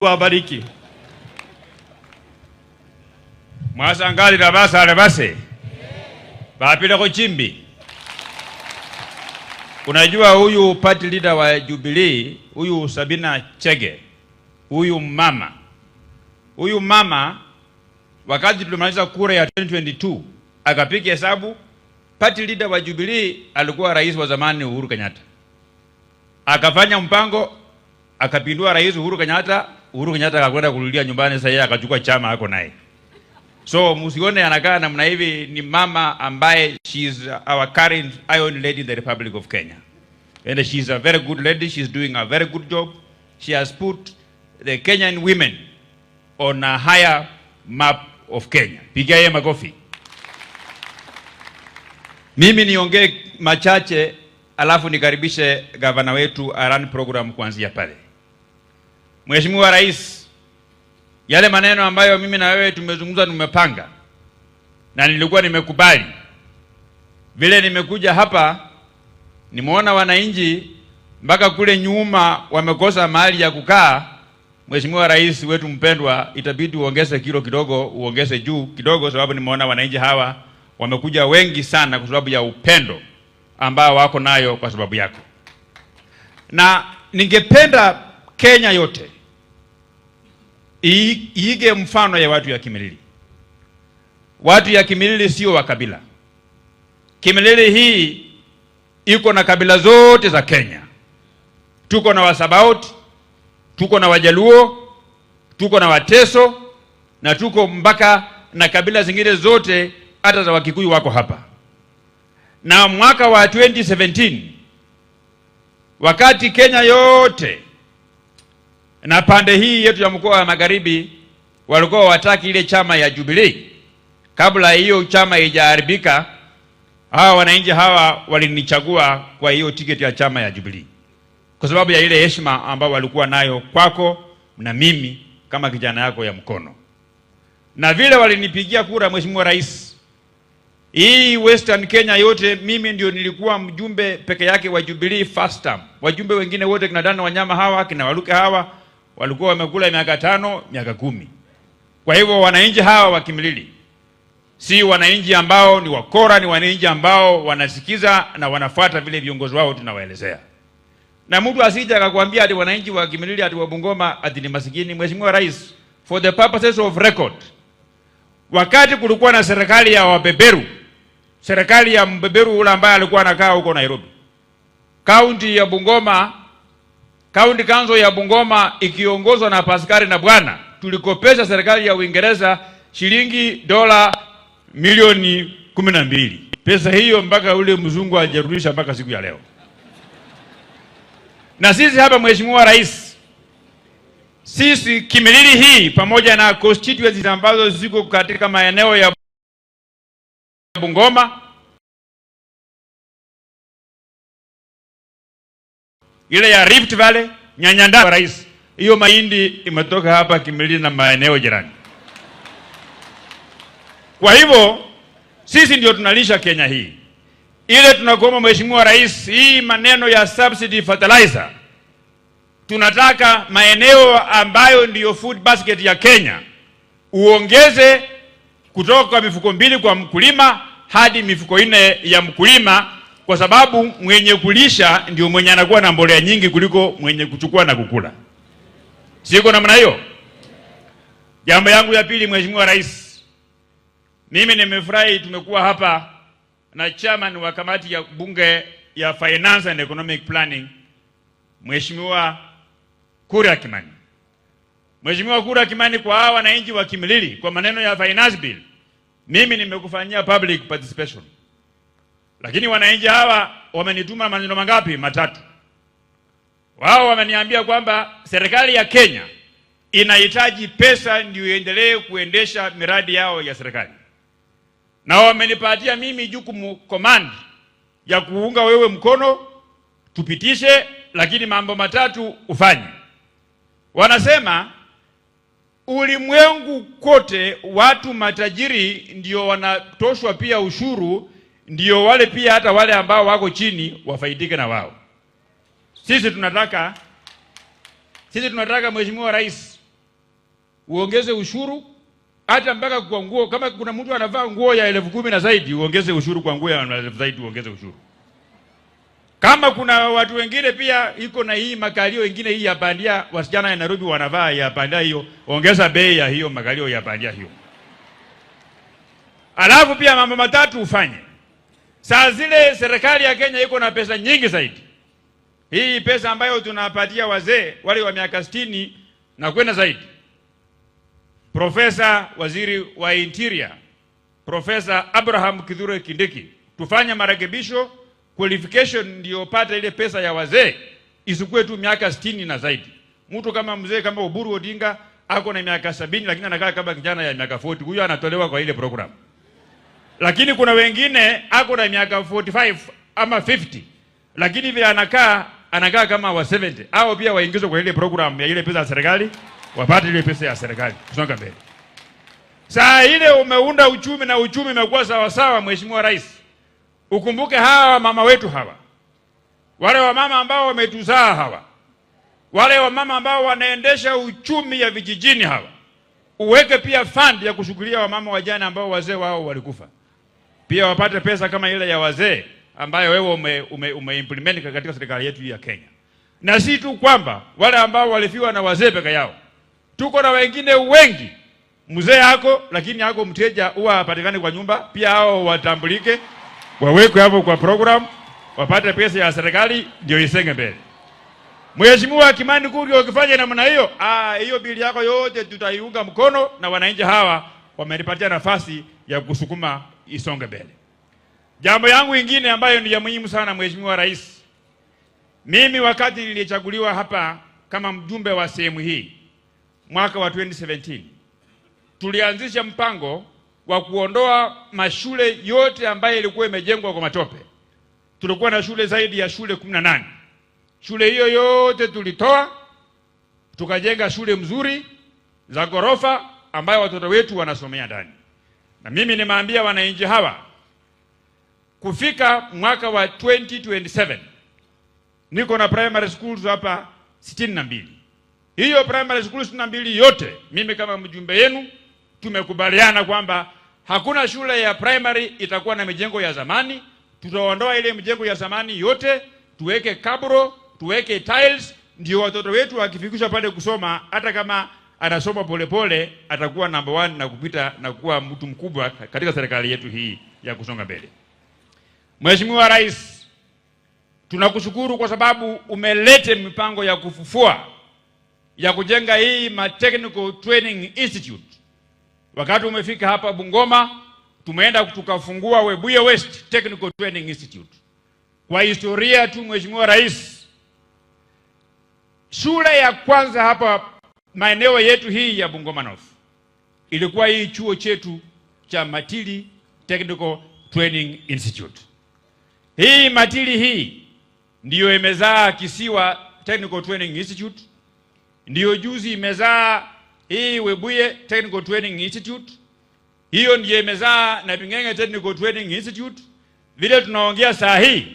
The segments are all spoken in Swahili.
Wabariki. Mwasangali na basa alebase. Bapila kuchimbi. Unajua huyu party leader wa Jubilee, huyu Sabina Chege, huyu mama wakati tulimaliza kura ya 2022 akapiga hesabu, party leader wa Jubilee alikuwa rais wa zamani Uhuru Kenyatta. Akafanya mpango, akapindua rais Uhuru Kenyatta akakwenda kurudia nyumbani, sasa yeye akachukua chama hako naye. So musione anakaa namna hivi, ni mama ambaye she's our current Iron Lady in the Republic of Kenya. And she's a very good lady, she's doing a very good job. She has put the Kenyan women on a higher map of Kenya. Pigia yeye makofi. Mimi niongee machache alafu nikaribishe gavana wetu aran program kuanzia pale. Mheshimiwa Rais, yale maneno ambayo mimi na wewe tumezungumza tumepanga na nilikuwa nimekubali. Vile nimekuja hapa nimeona wananchi mpaka kule nyuma wamekosa mahali ya kukaa. Mheshimiwa Rais wetu mpendwa, itabidi uongeze kilo kidogo, uongeze juu kidogo, sababu nimeona wananchi hawa wamekuja wengi sana kwa sababu ya upendo ambao wako nayo kwa sababu yako. Na ningependa Kenya yote iige mfano ya watu ya Kimilili. Watu ya Kimilili sio wa kabila. Kimilili hii iko na kabila zote za Kenya. Tuko na Wasabaot, tuko na Wajaluo, tuko na Wateso, na tuko mpaka na kabila zingine zote hata za Wakikuyu wako hapa. Na mwaka wa 2017 wakati Kenya yote na pande hii yetu ya mkoa wa Magharibi walikuwa wataki ile chama ya Jubilee, kabla hiyo chama haijaharibika, hawa wananchi hawa walinichagua kwa hiyo tiketi ya chama ya Jubilee, kwa sababu ya ile heshima ambao walikuwa nayo kwako na mimi kama kijana yako ya mkono. Na vile walinipigia kura, Mheshimiwa Rais, hii Western Kenya yote mimi ndio nilikuwa mjumbe peke yake wa Jubilee first term. Wajumbe wengine wote kina Dana Wanyama hawa, kina Waluke hawa walikuwa wamekula miaka 5, miaka 10. Kwa hivyo wananchi hawa wa Kimilili si wananchi ambao ni wakora, ni wananchi ambao wanasikiza na wanafuata vile viongozi wao tunawaelezea. Na mtu asije akakwambia ati wananchi wa Kimilili ati wa Bungoma ati ni masikini. Mheshimiwa Rais, for the purposes of record, wakati kulikuwa na serikali ya wabeberu, serikali ya mbeberu ule ambaye alikuwa anakaa huko Nairobi, kaunti ya Bungoma, County Council ya Bungoma ikiongozwa na Paskari na Bwana, tulikopesha serikali ya Uingereza shilingi dola milioni 12. Pesa hiyo mpaka ule mzungu hajarudisha mpaka siku ya leo. Na sisi hapa, Mheshimiwa Rais, sisi Kimilili hii pamoja na constituencies ambazo ziko katika maeneo ya Bungoma, ile ya Rift Valley, Nyanyanda, Rais, hiyo mahindi imetoka hapa Kimilili na maeneo jirani. Kwa hivyo sisi ndio tunalisha Kenya hii. Ile tunakuomba Mheshimiwa Rais, hii maneno ya subsidy fertilizer, tunataka maeneo ambayo ndiyo food basket ya Kenya uongeze kutoka kwa mifuko 2 kwa mkulima hadi mifuko 4 ya mkulima, kwa sababu mwenye kulisha ndio mwenye anakuwa na mbolea nyingi kuliko mwenye kuchukua na kukula. Siko namna hiyo. Jambo yangu ya pili, Mheshimiwa Rais, mimi nimefurahi tumekuwa hapa na chairman wa kamati ya bunge ya Finance and Economic Planning, Mheshimiwa Kura Kimani. Mheshimiwa Kura Kimani, kwa hawa wananchi wa Kimilili kwa maneno ya finance bill, mimi nimekufanyia public participation. Lakini wananchi hawa wamenituma maneno mangapi? 3. Wao wameniambia kwamba serikali ya Kenya inahitaji pesa ndio iendelee kuendesha miradi yao ya serikali. Na wamenipatia mimi jukumu command ya kuunga wewe mkono tupitishe, lakini mambo 3 ufanye. Wanasema ulimwengu kote watu matajiri ndio wanatoshwa pia ushuru, ndio wale pia hata wale ambao wako chini wafaidike na wao. Sisi tunataka Mheshimiwa Rais, uongeze ushuru hata mpaka kwa nguo. Kama kuna mtu anavaa nguo ya 10,000 na zaidi, uongeze ushuru kwa nguo ya 10,000 zaidi, uongeze ushuru. Kama kuna watu wengine pia iko na hii makalio wengine hii ya bandia, wasichana ya Nairobi wanavaa ya bandia hiyo, ongeza bei ya hiyo makalio ya bandia hiyo. Alafu pia mambo matatu ufanye. Saa zile serikali ya Kenya iko na pesa nyingi zaidi. Hii pesa ambayo tunapatia wazee wale wa miaka 60 na kwenda zaidi. Profesa Waziri wa Interior, Profesa Abraham Kithure Kindiki, tufanye marekebisho, qualification ndio pata ile pesa ya wazee isikuwe tu miaka 60 na zaidi. Mtu kama mzee kama Oburu Odinga ako na miaka 70 lakini anakaa kama kijana ya miaka 40, huyo anatolewa kwa ile program. Lakini kuna wengine ako na miaka 45 ama 50 lakini vile anakaa kama wa 70, hao pia waingizwe kwa ile program ya ile pesa ya serikali, wapate ile pesa ya serikali. Kusonga mbele. Saa ile umeunda uchumi na uchumi umekuwa sawa sawa, Mheshimiwa Rais. Ukumbuke hawa mama wetu hawa. Wale wa mama ambao wametuzaa hawa. Wale wa mama ambao wanaendesha uchumi ya vijijini hawa. Uweke pia fund ya kushughulikia wamama wajane ambao wazee wao walikufa. Pia wapate pesa kama ile ya wazee ambayo wewe umeimplement katika serikali yetu ya Kenya. Na si tu kwamba wale ambao walifiwa na wazee peke yao. Tuko na wengine wengi. Mzee yako lakini yako mteja huwa hapatikani kwa nyumba, pia hao watambulike, wawekwe hapo kwa program, wapate pesa ya serikali ndio isenge mbele. Mheshimiwa Kimani Kurio ukifanya namna hiyo, hiyo bili yako yote tutaiunga mkono na wananchi hawa wamenipatia nafasi ya kusukuma isonge mbele. Jambo yangu ingine ambayo ni ya muhimu sana, Mheshimiwa Rais. Mimi wakati nilichaguliwa hapa kama mjumbe wa sehemu hii mwaka wa 2017, tulianzisha mpango wa kuondoa mashule yote ambayo ilikuwa imejengwa kwa matope. Tulikuwa na shule zaidi ya shule 18. Shule hiyo yote tulitoa, tukajenga shule mzuri za ghorofa ambayo watoto wetu wanasomea ndani. Na mimi nimeambia wananchi hawa kufika mwaka wa 2027 niko na primary schools hapa 62. Hiyo primary schools 62 yote mimi kama mjumbe yenu tumekubaliana kwamba hakuna shule ya primary itakuwa na mijengo ya zamani. Tutaondoa ile mijengo ya zamani yote, tuweke kabro, tuweke tiles, ndio watoto wetu wakifikisha pale kusoma, hata kama anasoma polepole atakuwa number 1 na kupita na kuwa mtu mkubwa katika serikali yetu hii ya kusonga mbele. Mheshimiwa Rais, tunakushukuru kwa sababu umelete mipango ya kufufua ya kujenga hii Technical Training Institute. Wakati umefika hapa Bungoma, tumeenda tukafungua Webuye West Technical Training Institute. Kwa historia tu, Mheshimiwa Rais, shule ya kwanza hapa maeneo yetu hii ya Bungoma North ilikuwa hii chuo chetu cha Matili Technical Training Institute. Hii Matili hii ndiyo imezaa Kisiwa Technical Training Institute, ndiyo juzi imezaa hii Webuye Technical Training Institute, hiyo ndiyo imezaa na Bingenge Technical Training Institute. Vile tunaongea saa hii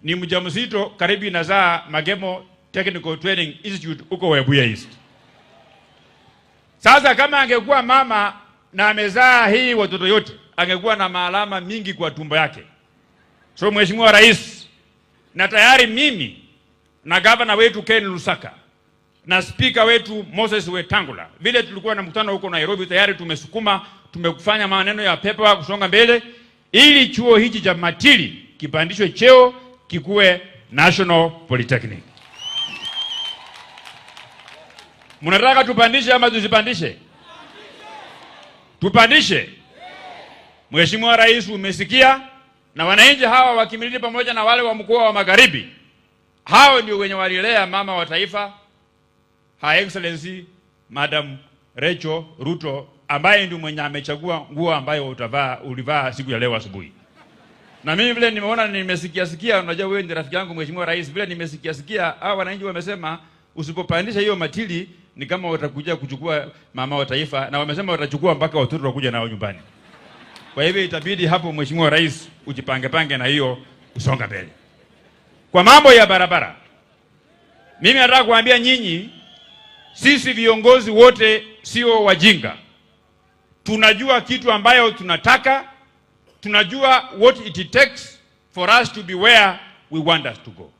ni mjamzito karibu inazaa Magemo Technical Training Institute huko Webuye East. Sasa kama angekuwa mama na amezaa hii watoto yote, angekuwa na maalama mingi kwa tumbo yake. So Mheshimiwa Rais, na tayari mimi na gavana wetu Ken Lusaka na speaker wetu Moses Wetangula, vile tulikuwa na mkutano huko Nairobi, tayari tumekufanya maneno ya pepa kusonga mbele ili chuo hichi cha Matili kipandishwe cheo kikuwe National Polytechnic. Mnataka tupandishe ama tusipandishe? Tupandishe. Mheshimiwa Rais, umesikia, na wananchi hawa wa Kimilili pamoja na wale wa mkoa wa Magharibi, hao ndio wenye walilea mama wa taifa Her Excellency Madam Rachel Ruto, ambaye ndio mwenye amechagua nguo ambayo ulivaa siku ya leo asubuhi. Na mimi vile nimeona, nimesikia, unajua wewe ni rafiki yangu Mheshimiwa Rais, vile nimesikia hao wananchi wamesema usipopandisha hiyo Matili ni kama watakuja kuchukua mama wa taifa, na wamesema watachukua mpaka watoto wakuja nao nyumbani. Kwa hivyo itabidi hapo Mheshimiwa Rais ujipange na hiyo kusonga mbele. Kwa mambo ya barabara, mimi nataka kuambia nyinyi sisi viongozi wote sio wajinga. Tunajua kitu ambayo tunataka, tunajua what it takes for us to be where we want us to go.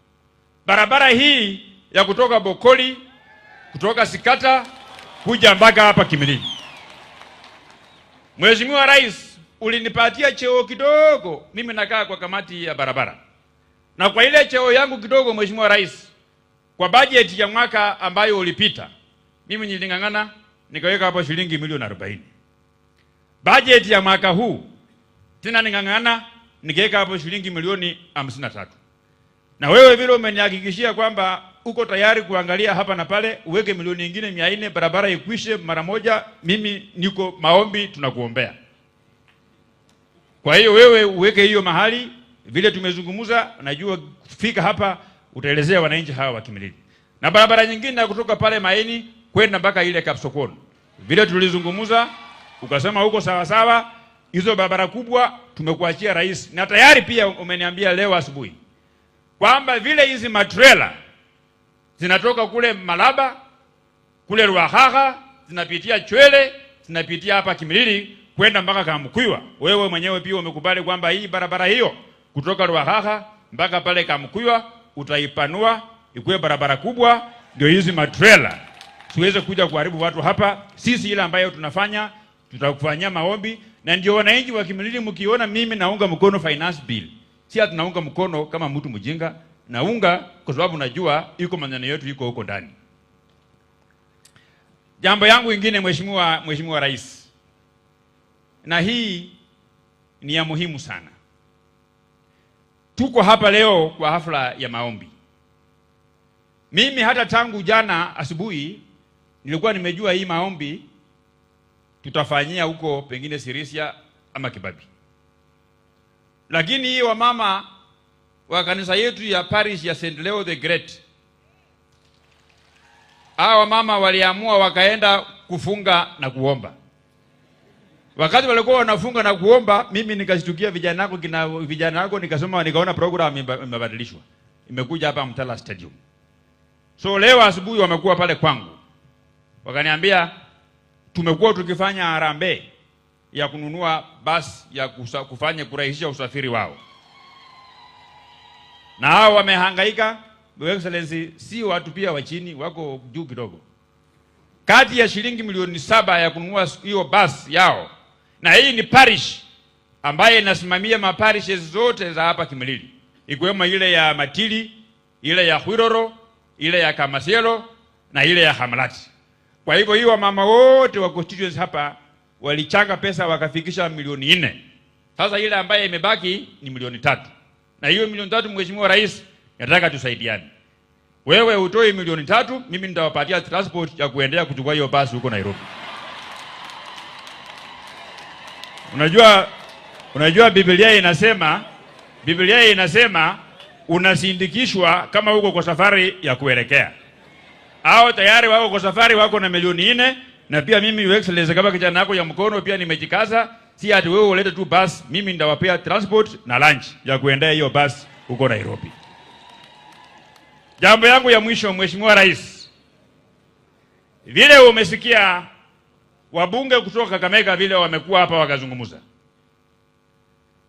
Barabara hii ya kutoka Bokoli, kutoka Sikata kuja mpaka hapa Kimilili. Mheshimiwa Rais, ulinipatia cheo kidogo, mimi nakaa kwa kamati ya barabara. Na kwa ile cheo yangu kidogo, Mheshimiwa Rais, kwa budget ya mwaka ambayo ulipita, mimi nilingangana nikaweka hapo shilingi milioni 40. Budget ya mwaka huu tena ningangana nikaweka hapo shilingi milioni 53. Na wewe vile umenihakikishia kwamba uko tayari kuangalia hapa na pale, uweke milioni nyingine 400 barabara ikwishe mara moja, mimi niko maombi, tunakuombea. Kwa hiyo wewe uweke hiyo mahali, vile tumezungumza, najua kufika hapa utaelezea wananchi hawa wa Kimilili. Na barabara nyingine kutoka pale Maini kwenda mpaka ile Kapsokon, vile tulizungumza, ukasema huko sawa sawa. Hizo barabara kubwa tumekuachia Rais, na tayari pia umeniambia leo asubuhi kwamba vile hizi matrela zinatoka kule Malaba, kule Ruahaha, zinapitia Chwele, zinapitia hapa Kimilili kwenda mpaka Kamkuiwa. Wewe mwenyewe pia umekubali kwamba hii barabara hiyo kutoka Ruahaha mpaka pale Kamkuiwa utaipanua ikuwe barabara kubwa, ndio hizi matrela siweze kuja kuharibu watu hapa. Sisi ile ambayo tunafanya, tutakufanyia maombi, na ndio wananchi wa Kimilili mkiona mimi naunga mkono finance bill. Si tunaunga mkono kama mtu mjinga, naunga kwa sababu najua iko maneno yetu iko huko ndani. Jambo yangu ingine, Mheshimiwa Rais, na hii ni ya muhimu sana. Tuko hapa leo kwa hafla ya maombi. Mimi hata tangu jana asubuhi nilikuwa nimejua hii maombi tutafanyia huko pengine Sirisia ama Kibabi. Lakini hii wamama wa kanisa yetu ya parish ya St. Leo the Great, hawa mama waliamua wakaenda kufunga na kuomba. Wakati walikuwa wanafunga na kuomba, mimi nikashtukia vijana wako nikasoma, nikaona program imebadilishwa. Imekuja hapa Mtala Stadium. So leo asubuhi wamekuwa pale kwangu. Wakaniambia tumekuwa tukifanya harambee ya kununua basi ya kufanya kurahisisha usafiri wao. Na hao wamehangaika, Your Excellency, si watu pia wa chini, wako juu kidogo. Kati ya shilingi milioni 7 ya kununua hiyo basi yao. Na hii ni parish ambaye inasimamia maparishes zote za hapa Kimilili. Ikiwemo ile ya Matili, ile ya Hwiroro, ile ya Kamasielo na ile ya Hamalati. Kwa hivyo hiyo mama wote wa constituency hapa walichanga pesa wakafikisha milioni 4. Sasa ile ambaye imebaki ni milioni 3. Na hiyo milioni 3, Mheshimiwa Rais, nataka tusaidiane. Wewe utoi milioni 3, mimi nitawapatia transport ya kuendea kuchukua hiyo basi huko Nairobi. Unajua Biblia inasema unasindikishwa kama uko kwa safari ya kuelekea. Hao tayari wako kwa safari, wako na milioni 4, na pia mimi Your Excellency kama kijana wako ya mkono pia nimejikaza, si ati wewe ulete tu bus, mimi ndawapea transport na lunch ya kuendea hiyo bus huko Nairobi. Jambo yangu ya mwisho, Mheshimiwa Rais, vile umesikia wabunge kutoka Kakamega vile wamekuwa hapa wakazungumza.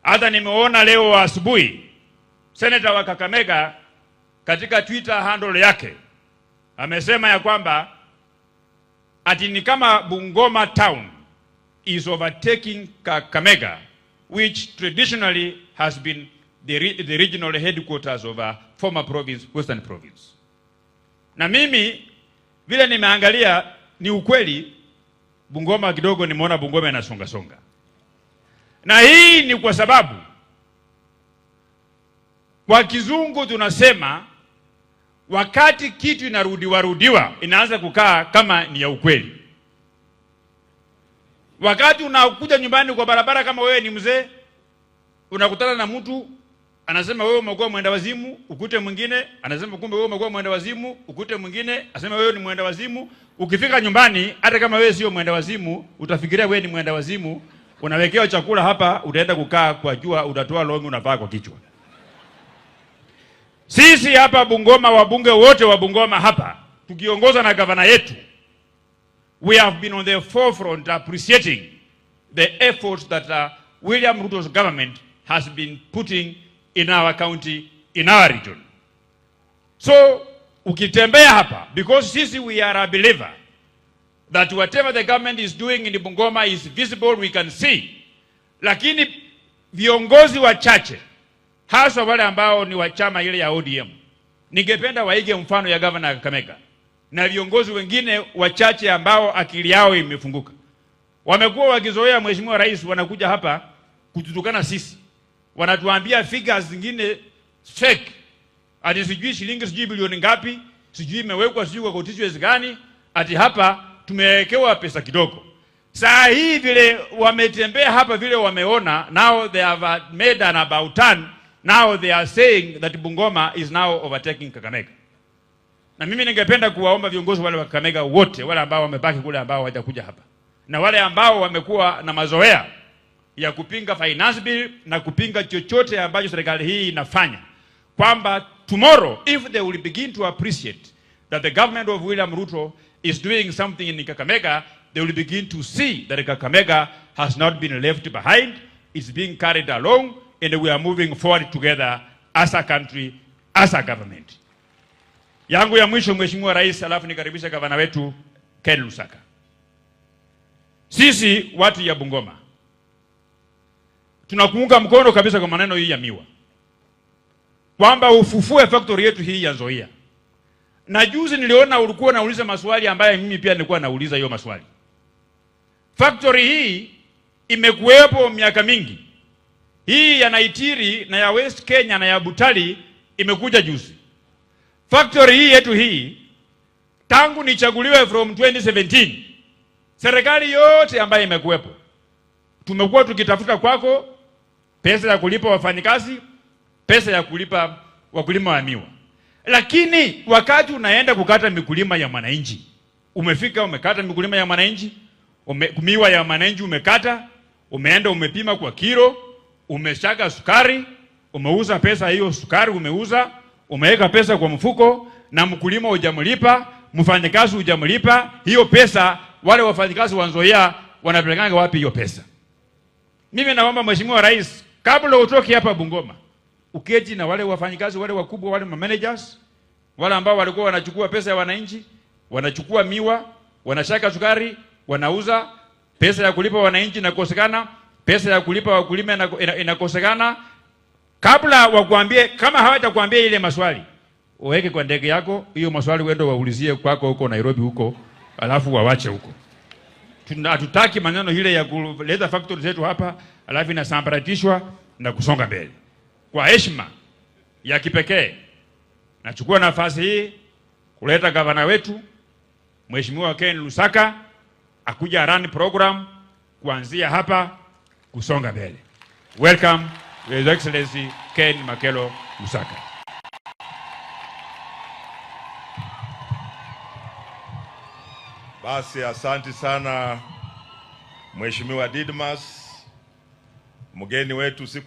Hata nimeona leo asubuhi Senator wa Kakamega katika Twitter handle yake amesema ya kwamba ati ni kama Bungoma town is overtaking Kakamega, which traditionally has been the regional headquarters of a former province, Western Province. Na mimi vile nimeangalia ni ukweli, Bungoma kidogo nimeona Bungoma inasonga songa. Na hii ni kwa sababu kwa kizungu tunasema wakati kitu inarudiwa inaanza kukaa kama ni ya ukweli. Wakati unakuja nyumbani kwa barabara, kama wewe ni mzee, unakutana na mtu anasema wewe umekuwa mwenda wazimu, ukute mwingine anasema kumbe wewe umekuwa mwenda wazimu, ukute mwingine anasema wewe ni mwenda wazimu. Ukifika nyumbani, hata kama wewe sio mwenda wazimu, utafikiria wewe ni mwenda wazimu. Unawekewa chakula hapa, utaenda kukaa kwa jua, utatoa longi unavaa kwa kichwa. Sisi hapa Bungoma, wabunge wote wa Bungoma hapa tukiongozwa na gavana yetu we have been on the forefront appreciating the efforts that William Ruto's government has been putting in our county, in our region. So, ukitembea hapa, because sisi we are a believer that whatever the government is doing in Bungoma is visible, we can see. Lakini viongozi wachache, hasa wale ambao ni wa chama ile ya ODM, ningependa waige mfano ya Governor Kakamega na viongozi wengine wachache ambao akili yao imefunguka. Wamekuwa wakizoea Mheshimiwa Rais wanakuja hapa kututukana sisi. Wanatuambia figures zingine fake. Ati sijui shilingi sijui bilioni ngapi, sijui imewekwa sijui kwa constituency gani, ati hapa tumewekewa pesa kidogo. Saa hii vile wametembea hapa vile wameona, now they have made an about turn, now they are saying that Bungoma is now overtaking Kakamega. Na mimi ningependa kuwaomba viongozi wale wa Kakamega wote, wale ambao wamebaki kule ambao hawajakuja hapa, na wale ambao wamekuwa na mazoea ya kupinga finance bill na kupinga chochote ambacho serikali hii inafanya, kwamba tomorrow if they will begin to appreciate that the government of William Ruto is doing something in Kakamega, they will begin to see that Kakamega has not been left behind, it's being carried along, and we are moving forward together as a country, as a government. Yangu ya mwisho Mheshimiwa Rais, alafu nikaribisha gavana wetu Ken Lusaka. Sisi watu ya Bungoma tunakuunga mkono kabisa kwa maneno hii ya miwa, kwamba ufufue factory yetu hii ya Nzoia. Na juzi niliona ulikuwa nauliza maswali ambaye mimi pia nilikuwa nauliza hiyo maswali. Factory hii imekuwepo miaka mingi. Hii ya Naitiri na ya West Kenya na ya Butali imekuja juzi. Factory hii yetu hii tangu nichaguliwe from 2017, serikali yote ambayo imekuwepo tumekuwa tukitafuta kwako pesa ya kulipa wafanyikazi, pesa ya kulipa wakulima wa miwa. Lakini wakati unaenda kukata mikulima ya mwananchi, umefika umekata mikulima ya mwananchi, miwa ya mwananchi umekata, umeenda umepima kwa kilo, umeshaka sukari, umeuza pesa hiyo sukari umeuza, umeweka pesa kwa mfuko, na mkulima hujamlipa, mfanyikazi hujamlipa, hiyo pesa wale wafanyikazi wa Nzoia wanapelekanga wapi hiyo pesa? Mimi naomba Mheshimiwa Rais, kabla utoke hapa Bungoma, uketi na wale wafanyikazi wale wakubwa, wale managers, wale ambao walikuwa wanachukua pesa ya wananchi, wanachukua miwa, wanashaka sukari, wanauza, pesa ya kulipa wananchi inakosekana, pesa ya kulipa wakulima inakosekana. Kabla wakuambie, kama hawatakuambia ile maswali, uweke kwa ndege yako hiyo maswali, uende waulizie kwako huko Nairobi huko, alafu wawache huko. Hatutaki maneno ile ya kuleta factory zetu hapa alafu inasambaratishwa na kusonga mbele. Kwa heshima ya kipekee nachukua nafasi hii kuleta gavana wetu Mheshimiwa Ken Lusaka akuja run program kuanzia hapa kusonga mbele. Welcome His Excellency Ken Makelo Lusaka. Basi asante sana Mheshimiwa Didmas, mgeni wetu siku